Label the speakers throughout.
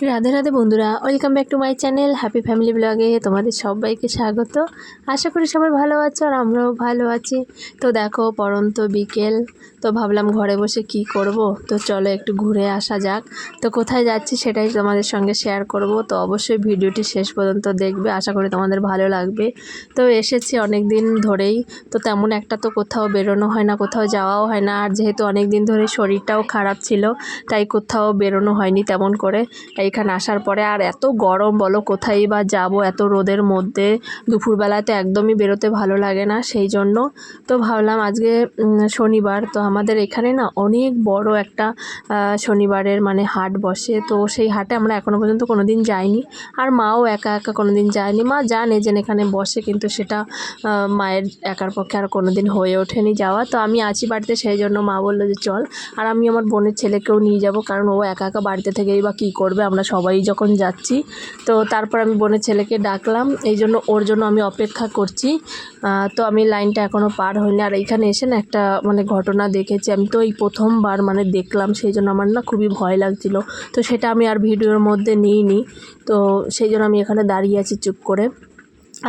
Speaker 1: রাধে রাধে বন্ধুরা, welcome back to my channel happy family ব্লগে তোমাদের সবাইকে স্বাগত। আশা করি সবাই ভালো আছো আর আমরাও ভালো আছি। তো দেখো পরন্ত বিকেল, তো ভাবলাম ঘরে বসে কি করব, তো চলো একটু ঘুরে আসা যাক। তো কোথায় যাচ্ছি সেটাই তোমাদের সঙ্গে শেয়ার করব, তো অবশ্যই ভিডিওটি শেষ পর্যন্ত দেখবে, আশা করি তোমাদের ভালো লাগবে। তো এসেছি অনেক দিন ধরেই, তো তেমন একটা তো কোথাও বেরোনো হয় না, কোথাও যাওয়াও হয় না। আর যেহেতু অনেক দিন ধরে শরীরটাও খারাপ ছিল, তাই কোথাও বেরোনো হয়নি তেমন করে। এইখানে আসার পরে আর এত গরম, বলো কোথায় বা যাব এত রোদের মধ্যে, দুপুরবেলাতে একদমই বেরোতে ভালো লাগে না। সেই জন্য তো ভাবলাম আজকে শনিবার, তো আমাদের এখানে না অনেক বড় একটা শনিবারের মানে হাট বসে। তো সেই হাটে আমরা এখনও পর্যন্ত কোনো দিন যাইনি, আর মাও একা একা কোনো দিন যায়নি। মা জানে যে এখানে বসে, কিন্তু সেটা মায়ের একার পক্ষে আর কোনো দিন হয়ে ওঠেনি যাওয়া। তো আমি আছি বাড়িতে, সেই জন্য মা বললো যে চল, আর আমি আমার বোনের ছেলেকেও নিয়ে যাব, কারণ ও একা একা বাড়িতে থেকেই বা কী করবে, আমরা সবাই যখন যাচ্ছি। তো তারপর আমি বোনের ছেলেকে ডাকলাম, এই জন্য ওর জন্য আমি অপেক্ষা করছি। তো আমি লাইনটা এখনও পার হইনি। আর এইখানে এসে না একটা মানে ঘটনা দেখেছি, আমি তো এই প্রথমবার মানে দেখলাম, সেই জন্য আমার না খুবই ভয় লাগছিল। তো সেটা আমি আর ভিডিওর মধ্যে নিইনি, তো সেই জন্য আমি এখানে দাঁড়িয়ে আছি চুপ করে।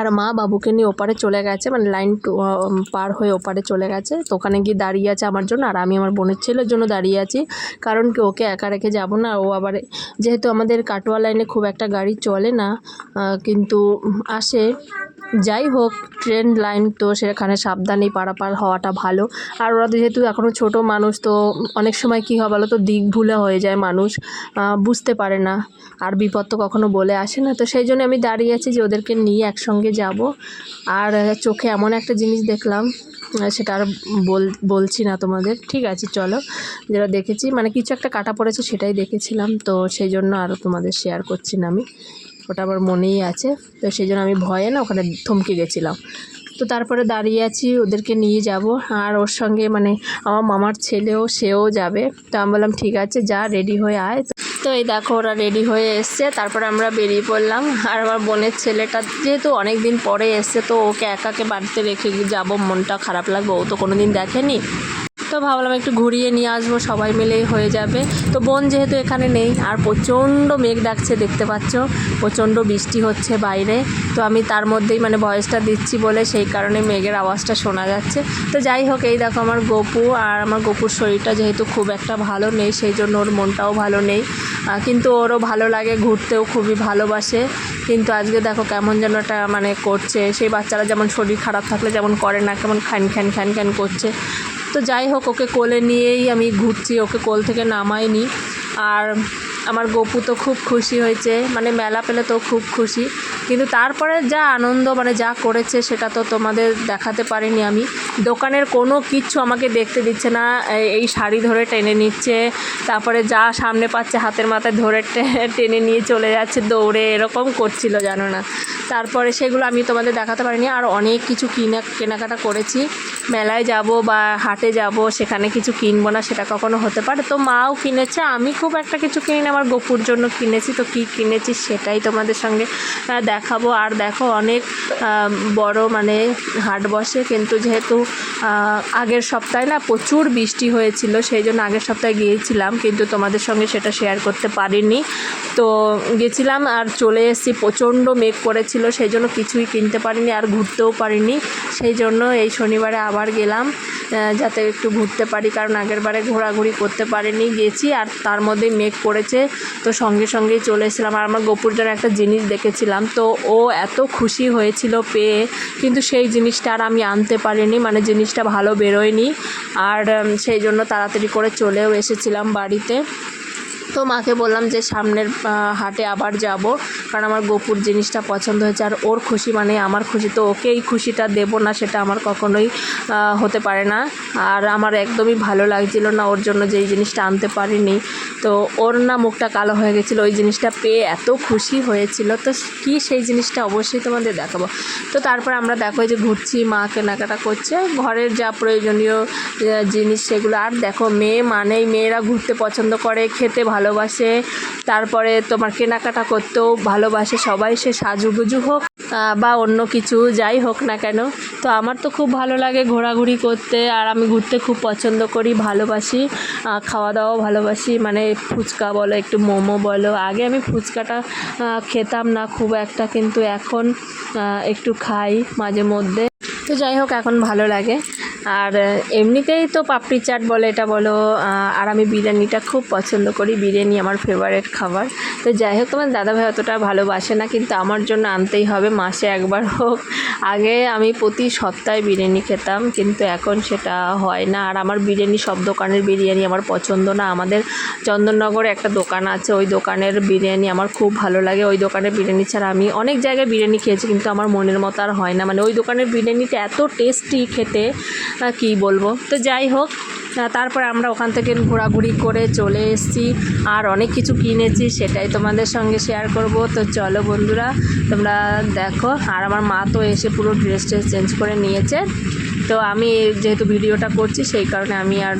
Speaker 1: আর মা বাবুকে নিয়ে ওপারে চলে গেছে, মানে লাইন পার হয়ে ওপারে চলে গেছে। তো ওখানে গিয়ে দাঁড়িয়ে আছে আমার জন্য, আর আমি আমার বোনের ছেলের জন্য দাঁড়িয়ে আছি, কারণ কি ওকে একা রেখে যাব না। ও আবার যেহেতু আমাদের কাটোয়া লাইনে খুব একটা গাড়ি চলে না, কিন্তু আসে, যাই হোক ট্রেন লাইন, তো সেখানে সাবধানেই পারাপার হওয়াটা ভালো। আর ওরা যেহেতু এখনও ছোট মানুষ, তো অনেক সময় কী হয় বলো তো, দিক ভুলে হয়ে যায় মানুষ, বুঝতে পারে না, আর বিপদ তো কখনো বলে আসে না। তো সেই জন্য আমি দাঁড়িয়ে আছি যে ওদেরকে নিয়ে একসঙ্গে যাব। আর চোখে এমন একটা জিনিস দেখলাম, সেটা আর বলছি না তোমাদের, ঠিক আছে চলো। যেটা দেখেছি মানে কিছু একটা কাটা পড়েছে, সেটাই দেখেছিলাম, তো সেই জন্য আরও তোমাদের শেয়ার করছি না আমি, ওটা আমার মনেই আছে। তো সেই জন্য আমি ভয়ে না ওখানে থমকে গেছিলাম। তো তারপরে দাঁড়িয়ে আছি, ওদেরকে নিয়ে যাব, আর ওর সঙ্গে মানে আমার মামার ছেলেও, সেও যাবে। তো আমি বললাম ঠিক আছে যা, রেডি হয়ে আয়। তো এই দেখো ওরা রেডি হয়ে এসছে, তারপরে আমরা বেরিয়ে পড়লাম। আর আমার বোনের ছেলেটা যেহেতু অনেক দিন পরে এসছে, তো ওকে একাকে বাড়িতে রেখে যাব, মনটা খারাপ লাগবে, ও তো কোনো দিন দেখেনি। তো ভাবলাম একটু ঘুরিয়ে নিয়ে আসবো, সবাই মিলেই হয়ে যাবে। তো বোন যেহেতু এখানে নেই, আর প্রচণ্ড মেঘ ডাকছে, দেখতে পাচ্ছ প্রচণ্ড বৃষ্টি হচ্ছে বাইরে। তো আমি তার মধ্যেই মানে ভয়েসটা দিচ্ছি বলে সেই কারণে মেঘের আওয়াজটা শোনা যাচ্ছে। তো যাই হোক, এই দেখো আমার গপু, আর আমার গপুর শরীরটা যেহেতু খুব একটা ভালো নেই, সেই জন্য ওর মনটাও ভালো নেই, কিন্তু ওরও ভালো লাগে, ঘুরতেও খুবই ভালোবাসে। কিন্তু আজকে দেখো কেমন যেন একটা মানে করছে, সেই বাচ্চারা যেমন শরীর খারাপ থাকলে যেমন করে না, কেমন খ্যান খ্যান খ্যান খ্যান করছে। তো যাই হোক, ওকে কোলে নিয়েই আমি ঘুরছি, ওকে কোল থেকে নামাইনি। আর আমার গপু তো খুব খুশি হয়েছে, মানে মেলা পেলে তো খুব খুশি, কিন্তু তারপরে যা আনন্দ মানে যা করেছে সেটা তো তোমাদের দেখাতে পারিনি আমি। দোকানের কোনো কিচ্ছু আমাকে দেখতে দিচ্ছে না, এই শাড়ি ধরে টেনে নিচ্ছে, তারপরে যা সামনে পাচ্ছে হাতের মাথায় ধরে টেনে নিয়ে চলে যাচ্ছে দৌড়ে, এরকম করছিল জানো না। তারপরে সেগুলো আমি তোমাদের দেখাতে পারিনি। আর অনেক কিছু কেনাকাটা করেছি, মেলায় যাব বা হাটে যাব, সেখানে কিছু কিনবো না সেটা কখনো হতে পারে। তো মাও কিনেছে, আমি খুব একটা কিছু কিনি না, আমার গপুর জন্য কিনেছি। তো কী কিনেছি সেটাই তোমাদের সঙ্গে দেখাবো। আর দেখো অনেক বড় মানে হাট বসে, কিন্তু যেহেতু আগের সপ্তাহে না প্রচুর বৃষ্টি হয়েছিল, সেই জন্য আগের সপ্তাহে গিয়েছিলাম, কিন্তু তোমাদের সঙ্গে সেটা শেয়ার করতে পারিনি। তো গেছিলাম আর চলে এসেছি, প্রচণ্ড মেঘ করেছিল, সেই জন্য কিছুই কিনতে পারিনি আর ঘুরতেও পারিনি। সেই জন্য এই শনিবারে আবার গেলাম, যাতে একটু ঘুরতে পারি, কারণ আগের বারে ঘোরাঘুরি করতে পারিনি, গেছি আর তার মধ্যে মেঘ পড়েছে, তো সঙ্গে সঙ্গেই চলে এসেছিলাম। আর আমার গপুর জন্য একটা জিনিস দেখেছিলাম, তো ও এত খুশি হয়েছিল পেয়ে, কিন্তু সেই জিনিসটা আর আমি আনতে পারিনি, মানে জিনিসটা ভালো বেরোয়নি, আর সেই জন্য তাড়াতাড়ি করে চলেও এসেছিলাম বাড়িতে। তো মাকে বললাম যে সামনের হাটে আবার যাব, কারণ আমার গপুর জিনিসটা পছন্দ হয়েছে, আর ওর খুশি মানে আমার খুশি, তো ওকে এই খুশিটা দেবো না সেটা আমার কখনোই হতে পারে না। আর আমার একদমই ভালো লাগছিল না ওর জন্য যেই জিনিসটা আনতে পারিনি। তো ওর না মুখটা কালো হয়ে গেছিলো, ওই জিনিসটা পেয়ে এত খুশি হয়েছিল। তো কি সেই জিনিসটা অবশ্যই তোমাদের দেখাবো। তো তারপর আমরা দেখো যে ঘুরছি, মা কেনাকাটা করছে ঘরের যা প্রয়োজনীয় জিনিস সেগুলো। আর দেখো মেয়ে মানেই, মেয়েরা ঘুরতে পছন্দ করে, খেতে ভালো ভালোবাসে, তারপরে তোমার কেনাকাটা করতেও ভালোবাসে সবাই, সে সাজুগুজু হোক বা অন্য কিছু যাই হোক না কেন। তো আমার তো খুব ভালো লাগে ঘোরাঘুরি করতে, আর আমি ঘুরতে খুব পছন্দ করি, ভালোবাসি, খাওয়া দাওয়াও ভালোবাসি, মানে ফুচকা বলো, একটু মোমো বলো। আগে আমি ফুচকাটা খেতাম না খুব একটা, কিন্তু এখন একটু খাই মাঝে মধ্যে। তো যাই হোক, এখন ভালো লাগে। আর এমনিতেই তো পাপড়ি চাট বলো, এটা বলো, আর আমি বিরিয়ানিটা খুব পছন্দ করি, বিরিয়ানি আমার ফেভারিট খাবার। তো যাই হোক, তোমার দাদাভাই অতটা ভালোবাসে না, কিন্তু আমার জন্য আনতেই হবে, মাসে একবার হোক। আগে আমি প্রতি সপ্তাহে বিরিয়ানি খেতাম, কিন্তু এখন সেটা হয় না। আর আমার বিরিয়ানি, সব দোকানের বিরিয়ানি আমার পছন্দ না। আমাদের চন্দননগরে একটা দোকান আছে, ওই দোকানের বিরিয়ানি আমার খুব ভালো লাগে। ওই দোকানের বিরিয়ানি ছাড়া আমি অনেক জায়গায় বিরিয়ানি খেয়েছি, কিন্তু আমার মনের মতো আর হয় না। মানে ওই দোকানের বিরিয়ানিটা এত টেস্টি খেতে, কি বলবো। তো যাই হোক, তারপরে আমরা ওখান থেকে ঘোরাঘুরি করে চলে এসেছি, আর অনেক কিছু কিনেছি, সেটাই তোমাদের সঙ্গে শেয়ার করব। তো চলো বন্ধুরা, তোমরা দেখো। আর আমার মা তো এসে পুরো ড্রেস চেঞ্জ করে নিয়েছে। তো আমি যেহেতু ভিডিওটা করছি সেই কারণে আমি আর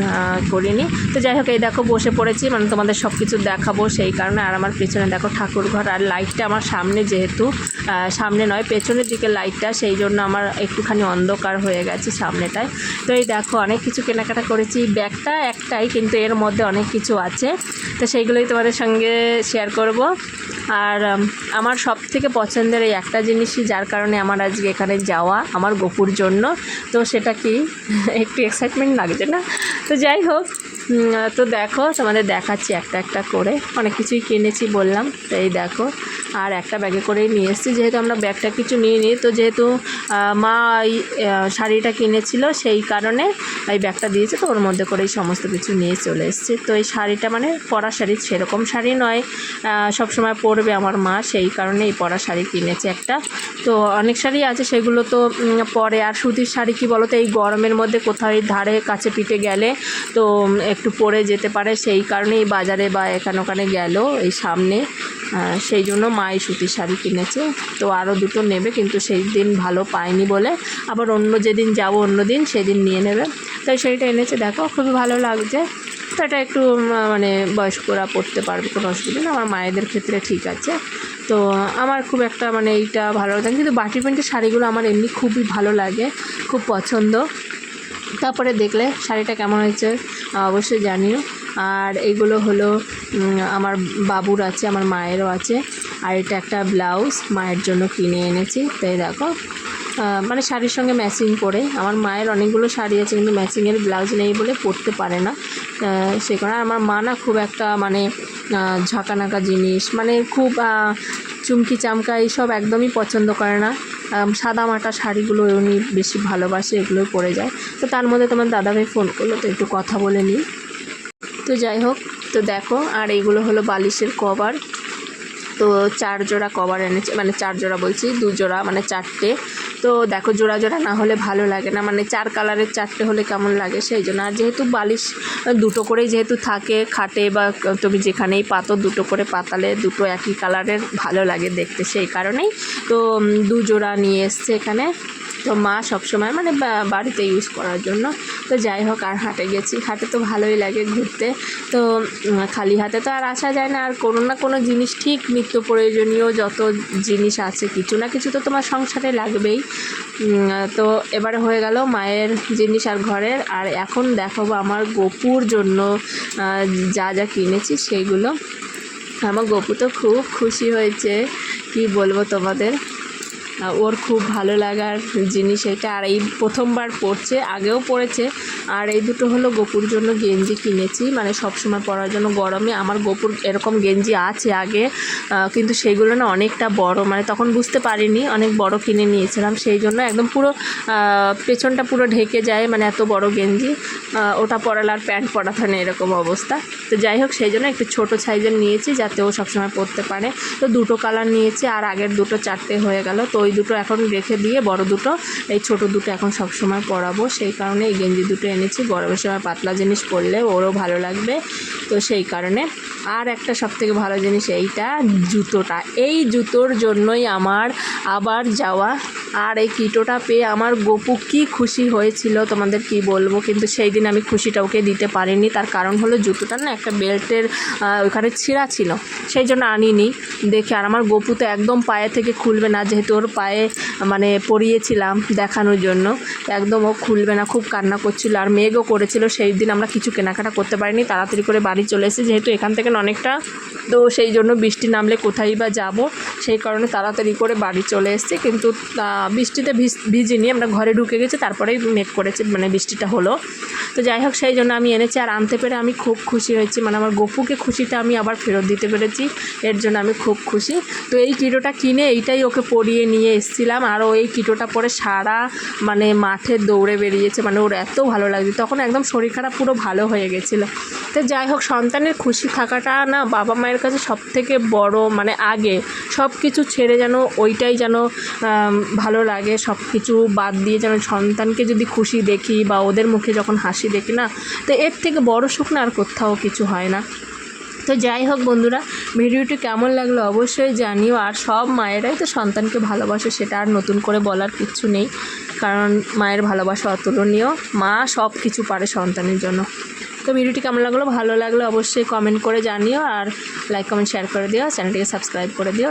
Speaker 1: করিনি। তো যাই হোক, এই দেখো বসে পড়েছি, মানে তোমাদের সব কিছু দেখাবো সেই কারণে। আর আমার পেছনে দেখো ঠাকুরঘর, আর লাইটটা আমার সামনে, যেহেতু সামনে নয় পেছনের দিকে লাইটটা, সেই জন্য আমার একটুখানি অন্ধকার হয়ে গেছে সামনেটায়। তো এই দেখো অনেক কিছু কেনাকাটা করেছি। ব্যাগটা একটাই, কিন্তু এর মধ্যে অনেক কিছু আছে, তো সেইগুলোই তোমাদের সঙ্গে শেয়ার করব। আর আমার সব থেকে পছন্দের এই একটা জিনিসই, যার কারণে আমার আজকে এখানে যাওয়া, আমার গপুর জন্য। তো সেটা কি, একটু এক্সাইটমেন্ট লাগছে না? তো যাই হোক, তো দেখো তোমাদের দেখাচ্ছি একটা একটা করে। অনেক কিছুই কিনেছি বললাম, তো এই দেখো। আর একটা ব্যাগে করেই নিয়ে এসেছি, যেহেতু আমরা ব্যাগটা কিছু নিয়ে নিই। তো যেহেতু মা এই শাড়িটা কিনেছিল, সেই কারণে এই ব্যাগটা দিয়েছে, তো ওর মধ্যে করেই সমস্ত কিছু নিয়ে চলে এসেছি। তো এই শাড়িটা মানে পরা শাড়ি, সেরকম শাড়ি নয়, সবসময় পরবে আমার মা, সেই কারণে এই পরা শাড়ি কিনেছে একটা। তো অনেক শাড়ি আছে, সেগুলো তো পরে। আর সুতির শাড়ি কি বলো তো, এই গরমের মধ্যে কোথাও ধারে কাছে পিঠে গেলে তো একটু পরে যেতে পারে, সেই কারণে এই বাজারে বা এখানে ওখানে গেল এই সামনে, সেই জন্য মা এই সুতির শাড়ি কিনেছে। তো আরও দুটো নেবে, কিন্তু সেই দিন ভালো পায়নি বলে আবার অন্য যেদিন যাবো অন্য দিন সেদিন নিয়ে নেবে। তাই সেইটা এনেছে, দেখো খুবই ভালো লাগছে। তো এটা একটু মানে বয়স্করা পরতে পারবে, কোনো অসুবিধা না, আমার মায়েদের ক্ষেত্রে ঠিক আছে। তো আমার খুব একটা মানে এইটা ভালো লাগে, কিন্তু বাটি প্রিন্টের শাড়িগুলো আমার এমনি খুবই ভালো লাগে, খুব পছন্দ। তারপরে দেখলে শাড়িটা কেমন হয়েছে অবশ্যই জানিও। আর এইগুলো হলো আমার বাবুর আছে, আমার মায়েরও আছে। আর এটা একটা ব্লাউজ মায়ের জন্য কিনে এনেছি, তাই দেখো মানে শাড়ির সঙ্গে ম্যাচিং করে। আমার মায়ের অনেকগুলো শাড়ি আছে, কিন্তু ম্যাচিংয়ের ব্লাউজ নেই বলে পরতে পারে না, সে কারণে। আমার মা না খুব একটা মানে ঝাঁকানাকা জিনিস, মানে খুব চুমকি চামকা এইসব একদমই পছন্দ করে না। সাদা মাটা শাড়িগুলো উনি বেশি ভালোবাসে, এগুলোই পরে যায়। তো তার মধ্যে তোমার দাদাভাই ফোন করলো, তো একটু কথা বলে নিই। তো যাই হোক, তো দেখো। আর এইগুলো হলো বালিশের কভার। তো 4 জোড়া কভার এনেছে, মানে 4 জোড়া বলছি, 2 জোড়া মানে 4টে। তো দেখো জোড়া জোড়া না হলে ভালো লাগে না, মানে 4 কালারের 4টে হলে কেমন লাগে, সেই জন্য। আর যেহেতু বালিশ দুটো করেই যেহেতু থাকে খাটে, বা তুমি যেখানেই পাতো দুটো করে পাতালে দুটো একই কালারের ভালো লাগে দেখতে, সেই কারণেই তো 2 জোড়া নিয়ে এসছে এখানে। তো মা সবসময় মানে বাড়িতে ইউজ করার জন্য। তো যাই হোক, আর হাটে গেছি, হাটে তো ভালোই লাগে ঘুরতে। তো খালি হাতে তো আর আসা যায় না, আর কোনো না কোনো জিনিস, ঠিক নিত্য প্রয়োজনীয় যত জিনিস আছে কিছু না কিছু তো তোমার সংসারে লাগবেই। তো এবারে হয়ে গেল মায়ের জিনিস আর ঘরের। আর এখন দেখাবো আমার গপুর জন্য যা যা কিনেছি সেইগুলো। আমার গপু তো খুব খুশি হয়েছে, কি বলবো তোমাদের। ওর খুব ভালো লাগার জিনিস এটা। আর এই প্রথমবার পরছে, আগেও পরেছে। আর এই দুটো হলো গপুর জন্য গেঞ্জি কিনেছি, মানে সবসময় পরার জন্য গরমে। আমার গপুর এরকম গেঞ্জি আছে আগে, কিন্তু সেইগুলো না অনেকটা বড়, মানে তখন বুঝতে পারিনি, অনেক বড় কিনে নিয়েছিলাম, সেই জন্য একদম পুরো পেছনটা পুরো ঢেকে যায়, মানে এত বড় গেঞ্জি। ওটা পরালে আর প্যান্ট পরাতে না, এরকম অবস্থা। তো যাই হোক, সেই জন্য একটু ছোটো সাইজের নিয়েছি, যাতে ও সবসময় পরতে পারে। তো দুটো কালার নিয়েছি, আর আগের দুটো 4টে হয়ে গেল। তো ওই দুটো এখন রেখে দিয়ে বড় দুটো, এই ছোট দুটো এখন সব সময় পরাবো, সেই কারণে এই গেঞ্জি দুটো এনেছি। গরমের সময় পাতলা জিনিস পরলে ওরও ভালো লাগবে, তো সেই কারণে। আর একটা সবথেকে ভালো জিনিস এইটা, জুতোটা। এই জুতোর জন্যই আমার আবার যাওয়া। আর এই কিটোটা পেয়ে আমার গপু কি খুশি হয়েছিল তোমাদের কি বলবো, কিন্তু সেই দিন আমি খুশিটা ওকে দিতে পারিনি। তার কারণ হলো জুতোটা না একটা বেল্টের ওখানে ছিঁড়া ছিল, সেই জন্য আনিনি দেখে। আর আমার গপু তো একদম পায়ে থেকে খুলবে না, যেহেতু ওর পায়ে মানে পরিয়েছিলাম দেখানোর জন্য, একদম ও খুলবে না, খুব কান্না করছিল। আর মেঘও করেছিল, সেই দিন আমরা কিছু কেনাকাটা করতে পারিনি, তাড়াতাড়ি করে বাড়ি চলে এসেছি, যেহেতু এখান থেকে অনেকটা, তো সেই জন্য বৃষ্টি নামলে কোথায় বা যাব, সেই কারণে তাড়াতাড়ি করে বাড়ি চলে এসেছি। কিন্তু বৃষ্টিতে ভিজিনি, আমরা ঘরে ঢুকে গেছি, তারপরেই মেঘ করেছে, মানে বৃষ্টিটা হলো। তো যাই হোক, সেই জন্য আমি এনেছি। আর আনতে পেরে আমি খুব খুশি হয়েছি, মানে আমার গপুকে খুশিটা আমি আবার ফেরত দিতে পেরেছি, এর জন্য আমি খুব খুশি। তো এই কিটোটা কিনে এইটাই ওকে পরিয়ে নিয়ে এসেছিলাম। আর ও এই কিটোটা পরে সারা মানে মাঠে দৌড়ে বেরিয়েছে, মানে ওর এত ভালো লাগছে, তখন একদম শরীর খারাপ পুরো ভালো হয়ে গেছিলো। তো যাই হোক, সন্তানের খুশি থাকাটা না বাবা মায়ের কাছে সবথেকে বড়, মানে আগে সব কিছু ছেড়ে যেন ওইটাই যেন ভালো লাগে, সব কিছু বাদ দিয়ে যেন সন্তানকে যদি খুশি দেখি বা ওদের মুখে যখন হাসি দেখি না, তো এর থেকে বড় সুখ না আর কোথাও কিছু হয় না। তো যাই হোক বন্ধুরা, ভিডিওটি কেমন লাগলো অবশ্যই জানিও। আর সব মায়েরাই তো সন্তানকে ভালোবাসে, সেটা আর নতুন করে বলার কিচ্ছু নেই, কারণ মায়ের ভালোবাসা অতুলনীয়, মা সব কিছু পারে সন্তানের জন্য। তো ভিডিওটি কেমন লাগলো, ভালো লাগলো অবশ্যই কমেন্ট করে জানিও, আর লাইক কমেন্ট শেয়ার করে দিও, চ্যানেলটিকে সাবস্ক্রাইব করে দিও।